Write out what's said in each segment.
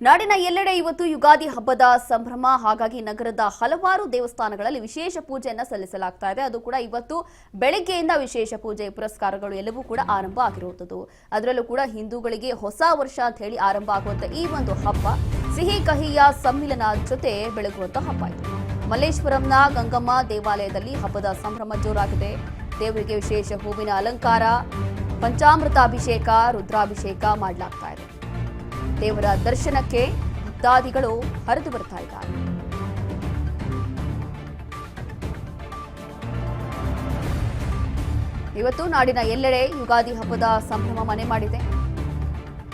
ನಾಡಿನ ಎಲ್ಲೆಡೆ ಇವತ್ತು ಯುಗಾದಿ ಹಬ್ಬದ ಸಂಭ್ರಮ. ಹಾಗಾಗಿ ನಗರದ ಹಲವಾರು ದೇವಸ್ಥಾನಗಳಲ್ಲಿ ವಿಶೇಷ ಪೂಜೆಯನ್ನ ಸಲ್ಲಿಸಲಾಗ್ತಾ ಇದೆ. ಅದು ಕೂಡ ಇವತ್ತು ಬೆಳಗ್ಗೆಯಿಂದ ವಿಶೇಷ ಪೂಜೆ ಪುರಸ್ಕಾರಗಳು ಎಲ್ಲವೂ ಕೂಡ ಆರಂಭ ಆಗಿರುವುದು. ಅದರಲ್ಲೂ ಕೂಡ ಹಿಂದೂಗಳಿಗೆ ಹೊಸ ವರ್ಷ ಅಂತ ಹೇಳಿ ಆರಂಭ ಆಗುವಂತ ಈ ಒಂದು ಹಬ್ಬ ಸಿಹಿ ಕಹಿಯ ಸಮ್ಮಿಲನ ಜೊತೆ ಬೆಳಗುವಂತ ಹಬ್ಬ ಇದು. ಮಲ್ಲೇಶ್ವರಂನ ಗಂಗಮ್ಮ ದೇವಾಲಯದಲ್ಲಿ ಹಬ್ಬದ ಸಂಭ್ರಮ ಜೋರಾಗಿದೆ. ದೇವರಿಗೆ ವಿಶೇಷ ಹೂವಿನ ಅಲಂಕಾರ, ಪಂಚಾಮೃತಾಭಿಷೇಕ, ರುದ್ರಾಭಿಷೇಕ ಮಾಡಲಾಗ್ತಾ ಇದೆ. ದೇವರ ದರ್ಶನಕ್ಕೆ ಭಕ್ತಾದಿಗಳು ಹರಿದು ಬರ್ತಾ ಇದ್ದಾರೆ. ಇವತ್ತು ನಾಡಿನ ಎಲ್ಲೆಡೆ ಯುಗಾದಿ ಹಬ್ಬದ ಸಂಭ್ರಮ ಮನೆ ಮಾಡಿದೆ.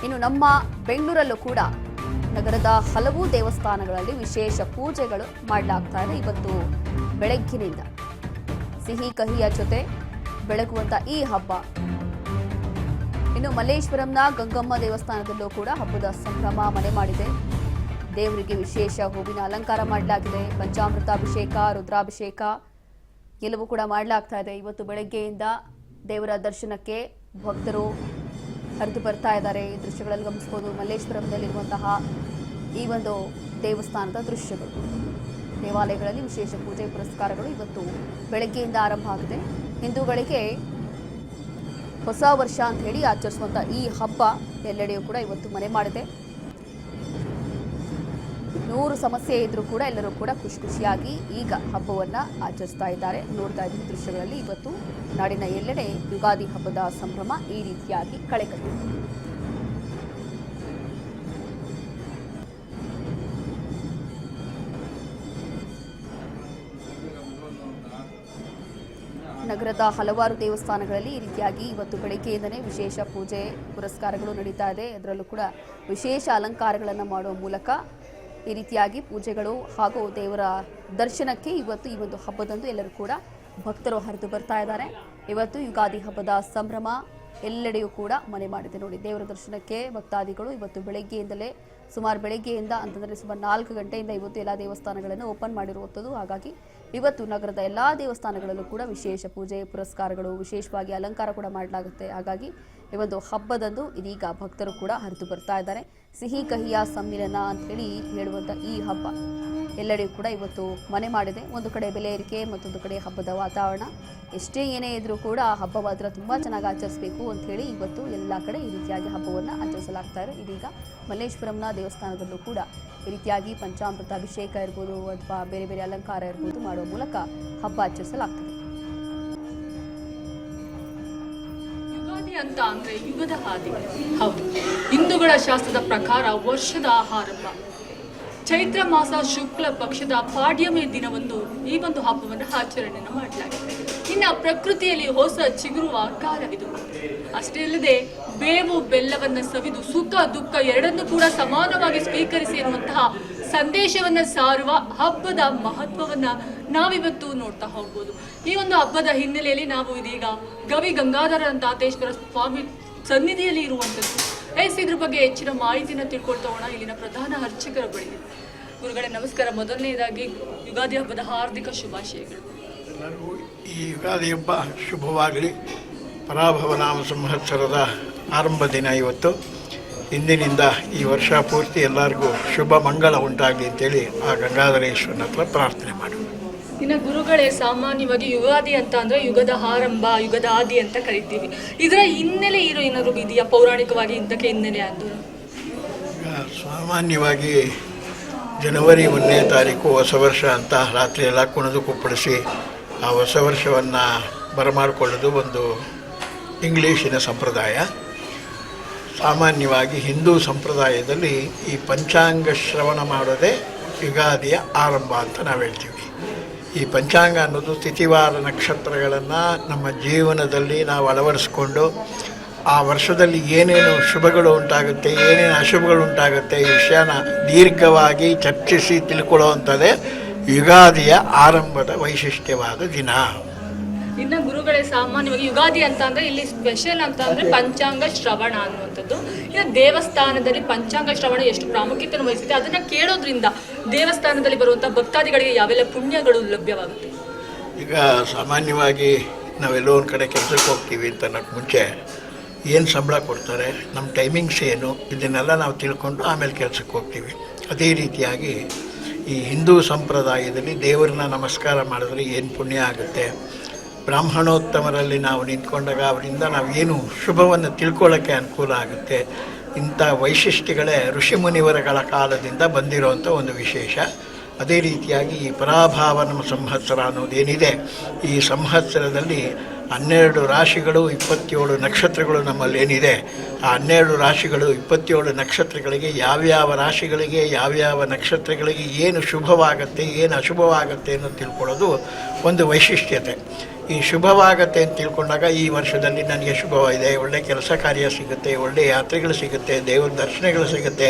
ಇನ್ನು ನಮ್ಮ ಬೆಂಗಳೂರಲ್ಲೂ ಕೂಡ ನಗರದ ಹಲವು ದೇವಸ್ಥಾನಗಳಲ್ಲಿ ವಿಶೇಷ ಪೂಜೆಗಳು ಮಾಡಲಾಗ್ತಾ ಇದೆ. ಇವತ್ತು ಬೆಳಗ್ಗಿನಿಂದ ಸಿಹಿ ಕಹಿಯ ಜೊತೆ ಬೆಳಗುವಂತ ಈ ಹಬ್ಬ. ಇನ್ನು ಮಲ್ಲೇಶ್ವರಂನ ಗಂಗಮ್ಮ ದೇವಸ್ಥಾನದಲ್ಲೂ ಕೂಡ ಹಬ್ಬದ ಸಂಭ್ರಮ ಮನೆ ಮಾಡಿದೆ. ದೇವರಿಗೆ ವಿಶೇಷ ಹೂವಿನ ಅಲಂಕಾರ ಮಾಡಲಾಗಿದೆ. ಪಂಚಾಮೃತಾಭಿಷೇಕ, ರುದ್ರಾಭಿಷೇಕ ಎಲ್ಲವೂ ಕೂಡ ಮಾಡಲಾಗ್ತಾ ಇದೆ. ಇವತ್ತು ಬೆಳಗ್ಗೆಯಿಂದ ದೇವರ ದರ್ಶನಕ್ಕೆ ಭಕ್ತರು ಹರಿದು ಬರ್ತಾ ಇದ್ದಾರೆ. ಈ ದೃಶ್ಯಗಳಲ್ಲಿ ಗಮನಿಸಬಹುದು. ಮಲ್ಲೇಶ್ವರಂನಲ್ಲಿರುವಂತಹ ಈ ಒಂದು ದೇವಸ್ಥಾನದ ದೃಶ್ಯಗಳು. ದೇವಾಲಯಗಳಲ್ಲಿ ವಿಶೇಷ ಪೂಜೆ ಪುರಸ್ಕಾರಗಳು ಇವತ್ತು ಬೆಳಗ್ಗೆಯಿಂದ ಆರಂಭ ಆಗಿದೆ. ಹಿಂದೂಗಳಿಗೆ ಹೊಸ ವರ್ಷ ಅಂತ ಹೇಳಿ ಆಚರಿಸುವಂಥ ಈ ಹಬ್ಬ ಎಲ್ಲೆಡೆಯೂ ಕೂಡ ಇವತ್ತು ಮನೆ ಮಾಡಿದೆ. 100 ಸಮಸ್ಯೆ ಇದ್ರೂ ಕೂಡ ಎಲ್ಲರೂ ಕೂಡ ಖುಷಿಯಾಗಿ ಈಗ ಹಬ್ಬವನ್ನ ಆಚರಿಸ್ತಾ ಇದ್ದಾರೆ. ನೋಡ್ತಾ ಇದ್ದ ದೃಶ್ಯಗಳಲ್ಲಿ ಇವತ್ತು ನಾಡಿನ ಎಲ್ಲೆಡೆ ಯುಗಾದಿ ಹಬ್ಬದ ಸಂಭ್ರಮ ಈ ರೀತಿಯಾಗಿ ಕಳೆಕಟ್ಟಿದೆ. ನಗರದ ಹಲವಾರು ದೇವಸ್ಥಾನಗಳಲ್ಲಿ ಈ ರೀತಿಯಾಗಿ ಇವತ್ತು ಬೆಳಗ್ಗೆಯಿಂದಲೇ ವಿಶೇಷ ಪೂಜೆ ಪುರಸ್ಕಾರಗಳು ನಡೀತಾ ಇದೆ. ಅದರಲ್ಲೂ ಕೂಡ ವಿಶೇಷ ಅಲಂಕಾರಗಳನ್ನು ಮಾಡುವ ಮೂಲಕ ಈ ರೀತಿಯಾಗಿ ಪೂಜೆಗಳು ಹಾಗೂ ದೇವರ ದರ್ಶನಕ್ಕೆ ಇವತ್ತು ಈ ಒಂದು ಹಬ್ಬದಂದು ಎಲ್ಲರೂ ಕೂಡ ಭಕ್ತರು ಹರಿದು ಬರ್ತಾ ಇದ್ದಾರೆ. ಇವತ್ತು ಯುಗಾದಿ ಹಬ್ಬದ ಸಂಭ್ರಮ ಎಲ್ಲೆಡೆಯೂ ಕೂಡ ಮನೆ ಮಾಡಿದೆ. ನೋಡಿ, ದೇವರ ದರ್ಶನಕ್ಕೆ ಭಕ್ತಾದಿಗಳು ಇವತ್ತು ಬೆಳಗ್ಗೆಯಿಂದಲೇ ಸುಮಾರು ಬೆಳಗ್ಗೆಯಿಂದ ಅಂತಂದರೆ ಸುಮಾರು 4 ಗಂಟೆಯಿಂದ ಇವತ್ತು ಎಲ್ಲ ದೇವಸ್ಥಾನಗಳನ್ನು ಓಪನ್ ಮಾಡಿರುವಂಥದ್ದು. ಹಾಗಾಗಿ ಇವತ್ತು ನಗರದ ಎಲ್ಲ ದೇವಸ್ಥಾನಗಳಲ್ಲೂ ಕೂಡ ವಿಶೇಷ ಪೂಜೆ ಪುರಸ್ಕಾರಗಳು, ವಿಶೇಷವಾಗಿ ಅಲಂಕಾರ ಕೂಡ ಮಾಡಲಾಗುತ್ತೆ. ಹಾಗಾಗಿ ಈ ಒಂದು ಹಬ್ಬದಂದು ಇದೀಗ ಭಕ್ತರು ಕೂಡ ಹರಿದು ಬರ್ತಾ ಇದ್ದಾರೆ. ಸಿಹಿ ಕಹಿಯ ಸಮ್ಮಿಲನ ಅಂತ ಹೇಳಿ ಹೇಳುವಂಥ ಈ ಹಬ್ಬ ಎಲ್ಲೆಡೆಯೂ ಕೂಡ ಇವತ್ತು ಮನೆ ಮಾಡಿದೆ. ಒಂದು ಕಡೆ ಬೆಲೆ ಏರಿಕೆ, ಮತ್ತೊಂದು ಕಡೆ ಹಬ್ಬದ ವಾತಾವರಣ. ಎಷ್ಟೇ ಏನೇ ಇದ್ರೂ ಕೂಡ ಹಬ್ಬ ಮಾತ್ರ ತುಂಬ ಚೆನ್ನಾಗಿ ಆಚರಿಸಬೇಕು ಅಂತ ಹೇಳಿ ಇವತ್ತು ಎಲ್ಲ ಕಡೆ ಈ ರೀತಿಯಾಗಿ ಹಬ್ಬವನ್ನು ಆಚರಿಸಲಾಗ್ತಾ ಇದೆ. ಇದೀಗ ಮಲ್ಲೇಶ್ವರಂನ ದೇವಸ್ಥಾನದಲ್ಲೂ ಕೂಡ ಈ ರೀತಿಯಾಗಿ ಪಂಚಾಮೃತ ಅಭಿಷೇಕ ಇರ್ಬೋದು ಅಥವಾ ಬೇರೆ ಬೇರೆ ಅಲಂಕಾರ ಇರ್ಬೋದು ಮಾಡುವ ಮೂಲಕ ಹಬ್ಬ ಆಚರಿಸಲಾಗ್ತದೆ. ಯುಗಾದಿ ಅಂತ ಅಂದ್ರೆ ಯುಗದ ಹಾದಿ. ಹೌದು, ಹಿಂದೂಗಳ ಶಾಸ್ತ್ರದ ಪ್ರಕಾರ ವರ್ಷದ ಆರಂಭ ಚೈತ್ರ ಮಾಸ ಶುಕ್ಲ ಪಕ್ಷದ ಪಾಡ್ಯಮಿ ದಿನವೊಂದು ಈ ಒಂದು ಹಬ್ಬವನ್ನು ಆಚರಣೆಯನ್ನು ಮಾಡಲಾಗಿದೆ. ಇನ್ನು ಪ್ರಕೃತಿಯಲ್ಲಿ ಹೊಸ ಚಿಗುರುವ ಕಾಲವಿದು. ಅಷ್ಟೇ ಅಲ್ಲದೆ ಬೇವು ಬೆಲ್ಲವನ್ನು ಸವಿದು ಸುಖ ದುಃಖ ಎರಡನ್ನೂ ಕೂಡ ಸಮಾನವಾಗಿ ಸ್ವೀಕರಿಸಿ ಎನ್ನುವಂತಹ ಸಂದೇಶವನ್ನು ಸಾರುವ ಹಬ್ಬದ ಮಹತ್ವವನ್ನ ನಾವಿವತ್ತು ನೋಡ್ತಾ ಹೋಗ್ಬೋದು. ಈ ಒಂದು ಹಬ್ಬದ ಹಿನ್ನೆಲೆಯಲ್ಲಿ ನಾವು ಇದೀಗ ಗವಿ ಗಂಗಾಧರ ದಾತೇಶ್ವರ ಸ್ವಾಮಿ ಸನ್ನಿಧಿಯಲ್ಲಿ ಇರುವಂಥದ್ದು. ಇದ್ರ ಬಗ್ಗೆ ಹೆಚ್ಚಿನ ಮಾಹಿತಿನ ತಿಳ್ಕೊಳ್ತಾ ಹೋಗೋಣ ಇಲ್ಲಿನ ಪ್ರಧಾನ ಅರ್ಚಕರ ಬಳಿ. ಗುರುಗಳೇ ನಮಸ್ಕಾರ. ಮೊದಲನೇದಾಗಿ ಯುಗಾದಿ ಹಬ್ಬದ ಹಾರ್ದಿಕ ಶುಭಾಶಯಗಳು. ಈ ಯುಗಾದಿ ಹಬ್ಬ ಶುಭವಾಗಲಿ. ಪರಾಭವ ನಾಮ ಸಂವತ್ಸರದ ಆರಂಭ ದಿನ ಇವತ್ತು. ಇಂದಿನಿಂದ ಈ ವರ್ಷ ಪೂರ್ತಿ ಎಲ್ಲರಿಗೂ ಶುಭ ಮಂಗಳ ಉಂಟಾಗಲಿ ಅಂತೇಳಿ ಆ ಗಂಗಾಧರೇಶ್ವರನ ಹತ್ರ ಪ್ರಾರ್ಥನೆ ಮಾಡಿ. ಇನ್ನು ಗುರುಗಳೇ, ಸಾಮಾನ್ಯವಾಗಿ ಯುಗಾದಿ ಅಂತ ಅಂದ್ರೆ ಯುಗದ ಆರಂಭ, ಯುಗದ ಆದಿ ಅಂತ ಕರಿತೀವಿ. ಇದರ ಹಿನ್ನೆಲೆ ಏನಾದ್ರು ಇದೆಯಾ ಪೌರಾಣಿಕವಾಗಿ? ಇಂಥಕ್ಕೆ ಹಿನ್ನೆಲೆ ಅದು ಸಾಮಾನ್ಯವಾಗಿ ಜನವರಿ 1ನೇ ತಾರೀಕು ಹೊಸ ವರ್ಷ ಅಂತ ರಾತ್ರಿ ಎಲ್ಲ ಕುಣಿದು ಕುಪ್ಪಳಿಸಿ ಆ ಹೊಸ ವರ್ಷವನ್ನು ಬರಮಾಡಿಕೊಳ್ಳೋದು ಒಂದು ಇಂಗ್ಲೀಷಿನ ಸಂಪ್ರದಾಯ. ಸಾಮಾನ್ಯವಾಗಿ ಹಿಂದೂ ಸಂಪ್ರದಾಯದಲ್ಲಿ ಈ ಪಂಚಾಂಗ ಶ್ರವಣ ಮಾಡೋದೇ ಯುಗಾದಿಯ ಆರಂಭ ಅಂತ ನಾವು ಹೇಳ್ತೀವಿ. ಈ ಪಂಚಾಂಗ ಅನ್ನೋದು ತಿಥಿವಾರ ನಕ್ಷತ್ರಗಳನ್ನು ನಮ್ಮ ಜೀವನದಲ್ಲಿ ನಾವು ಅಳವಡಿಸ್ಕೊಂಡು ಆ ವರ್ಷದಲ್ಲಿ ಏನೇನು ಶುಭಗಳು ಉಂಟಾಗುತ್ತೆ, ಏನೇನು ಅಶುಭಗಳು ಉಂಟಾಗುತ್ತೆ ಈ ವಿಷಯನ ದೀರ್ಘವಾಗಿ ಚರ್ಚಿಸಿ ತಿಳ್ಕೊಳ್ಳುವಂಥದ್ದೇ ಯುಗಾದಿಯ ಆರಂಭದ ವೈಶಿಷ್ಟ್ಯವಾದ ದಿನ. ಇನ್ನು ಗುರುಗಳೇ, ಸಾಮಾನ್ಯವಾಗಿ ಯುಗಾದಿ ಅಂತ ಅಂದ್ರೆ ಇಲ್ಲಿ ಸ್ಪೆಷಲ್ ಅಂತ ಅಂದ್ರೆ ಪಂಚಾಂಗ ಶ್ರವಣ ಅನ್ನುವಂಥದ್ದು. ಇನ್ನು ದೇವಸ್ಥಾನದಲ್ಲಿ ಪಂಚಾಂಗ ಶ್ರವಣ ಎಷ್ಟು ಪ್ರಾಮುಖ್ಯತೆಯನ್ನು ವಹಿಸಿದೆ, ಅದನ್ನ ಕೇಳೋದ್ರಿಂದ ದೇವಸ್ಥಾನದಲ್ಲಿ ಬರುವಂತಹ ಭಕ್ತಾದಿಗಳಿಗೆ ಯಾವೆಲ್ಲ ಪುಣ್ಯಗಳು ಲಭ್ಯವಾಗುತ್ತೆ? ಈಗ ಸಾಮಾನ್ಯವಾಗಿ ನಾವೆಲ್ಲೋ ಒಂದು ಕಡೆ ಕೆಲಸಕ್ಕೆ ಹೋಗ್ತೀವಿ ಅಂತ ಅನ್ನೋಕ್ಕೆ ಮುಂಚೆ ಏನು ಸಂಬಳ ಕೊಡ್ತಾರೆ, ನಮ್ಮ ಟೈಮಿಂಗ್ಸ್ ಏನು, ಇದನ್ನೆಲ್ಲ ನಾವು ತಿಳ್ಕೊಂಡು ಆಮೇಲೆ ಕೆಲಸಕ್ಕೆ ಹೋಗ್ತೀವಿ. ಅದೇ ರೀತಿಯಾಗಿ ಈ ಹಿಂದೂ ಸಂಪ್ರದಾಯದಲ್ಲಿ ದೇವರನ್ನ ನಮಸ್ಕಾರ ಮಾಡಿದ್ರೆ ಏನು ಪುಣ್ಯ ಆಗುತ್ತೆ, ಬ್ರಾಹ್ಮಣೋತ್ತಮರಲ್ಲಿ ನಾವು ನಿಂತ್ಕೊಂಡಾಗ ಅವರಿಂದ ನಾವು ಏನು ಶುಭವನ್ನು ತಿಳ್ಕೊಳ್ಳೋಕ್ಕೆ ಅನುಕೂಲ ಆಗುತ್ತೆ. ಇಂಥ ವೈಶಿಷ್ಟ್ಯಗಳೇ ಋಷಿಮುನಿವರಗಳ ಕಾಲದಿಂದ ಬಂದಿರುವಂಥ ಒಂದು ವಿಶೇಷ. ಅದೇ ರೀತಿಯಾಗಿ ಈ ಪರಾಭಾವನ ಸಂವತ್ಸರ ಅನ್ನೋದೇನಿದೆ, ಈ ಸಂವತ್ಸರದಲ್ಲಿ 12 ರಾಶಿಗಳು 27 ನಕ್ಷತ್ರಗಳು ನಮ್ಮಲ್ಲಿ ಏನಿದೆ, ಆ 12 ರಾಶಿಗಳು 27 ನಕ್ಷತ್ರಗಳಿಗೆ ಯಾವ್ಯಾವ ರಾಶಿಗಳಿಗೆ ಯಾವ್ಯಾವ ನಕ್ಷತ್ರಗಳಿಗೆ ಏನು ಶುಭವಾಗುತ್ತೆ ಏನು ಅಶುಭವಾಗುತ್ತೆ ಅನ್ನೋದು ತಿಳ್ಕೊಳ್ಳೋದು ಒಂದು ವೈಶಿಷ್ಟ್ಯತೆ. ಈ ಶುಭವಾಗತ್ತೆ ಅಂತ ತಿಳ್ಕೊಂಡಾಗ ಈ ವರ್ಷದಲ್ಲಿ ನನಗೆ ಶುಭವಾಗಿದೆ, ಒಳ್ಳೆ ಕೆಲಸ ಕಾರ್ಯ ಸಿಗುತ್ತೆ, ಒಳ್ಳೆಯ ಯಾತ್ರೆಗಳು ಸಿಗುತ್ತೆ, ದೇವರ ದರ್ಶನಗಳು ಸಿಗುತ್ತೆ,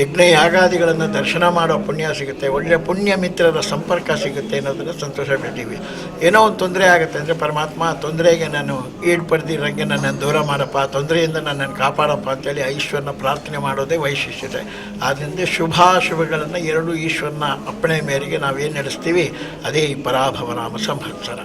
ಯಜ್ಞ ಯಾಗಾದಿಗಳನ್ನು ದರ್ಶನ ಮಾಡೋ ಪುಣ್ಯ ಸಿಗುತ್ತೆ, ಒಳ್ಳೆಯ ಪುಣ್ಯ ಮಿತ್ರರ ಸಂಪರ್ಕ ಸಿಗುತ್ತೆ ಅನ್ನೋದನ್ನು ಸಂತೋಷ ಪಡ್ತೀವಿ. ಏನೋ ಒಂದು ತೊಂದರೆ ಆಗುತ್ತೆ ಅಂದರೆ ಪರಮಾತ್ಮ ತೊಂದರೆಗೆ ನಾನು ಈಡ್ಪಡ್ದಿರಂಗೆ ನನ್ನನ್ನು ದೂರ ಮಾಡಪ್ಪ, ತೊಂದರೆಯಿಂದ ನನ್ನನ್ನು ಕಾಪಾಡಪ್ಪ ಅಂತೇಳಿ ಈಶ್ವರನ ಪ್ರಾರ್ಥನೆ ಮಾಡೋದೇ ವೈಶಿಷ್ಟ್ಯತೆ. ಆದ್ದರಿಂದ ಶುಭಾಶುಭಗಳನ್ನು ಎರಡೂ ಈಶ್ವರನ ಅಪ್ಪಣೆ ಮೇರೆಗೆ ನಾವೇನು ನಡೆಸ್ತೀವಿ ಅದೇ ಈ ಪರಾಭವನಾಮ ಸಂವತ್ಸರ.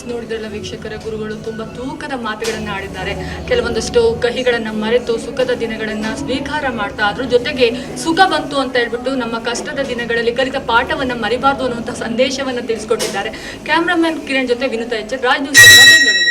ನೋಡಿದ್ರಲ್ಲ ವೀಕ್ಷಕರ, ಗುರುಗಳು ತುಂಬಾ ತೂಕದ ಮಾತುಗಳನ್ನ ಆಡಿದ್ದಾರೆ. ಕೆಲವೊಂದಷ್ಟು ಕಹಿಗಳನ್ನ ಮರೆತು ಸುಖದ ದಿನಗಳನ್ನ ಸ್ವೀಕಾರ ಮಾಡ್ತಾ, ಅದ್ರ ಜೊತೆಗೆ ಸುಖ ಬಂತು ಅಂತ ಹೇಳ್ಬಿಟ್ಟು ನಮ್ಮ ಕಷ್ಟದ ದಿನಗಳಲ್ಲಿ ಕಲಿತ ಪಾಠವನ್ನ ಮರಿಬಾರ್ದು ಅನ್ನುವಂಥ ಸಂದೇಶವನ್ನ ತಿಳಿಸ್ಕೊಟ್ಟಿದ್ದಾರೆ. ಕ್ಯಾಮ್ರಾಮನ್ ಕಿರಣ್ ಜೊತೆ ವಿನುತಾ ಎಚ್, ರಾಜ್ ನ್ಯೂಸ್ ಬೆಂಗಳೂರು.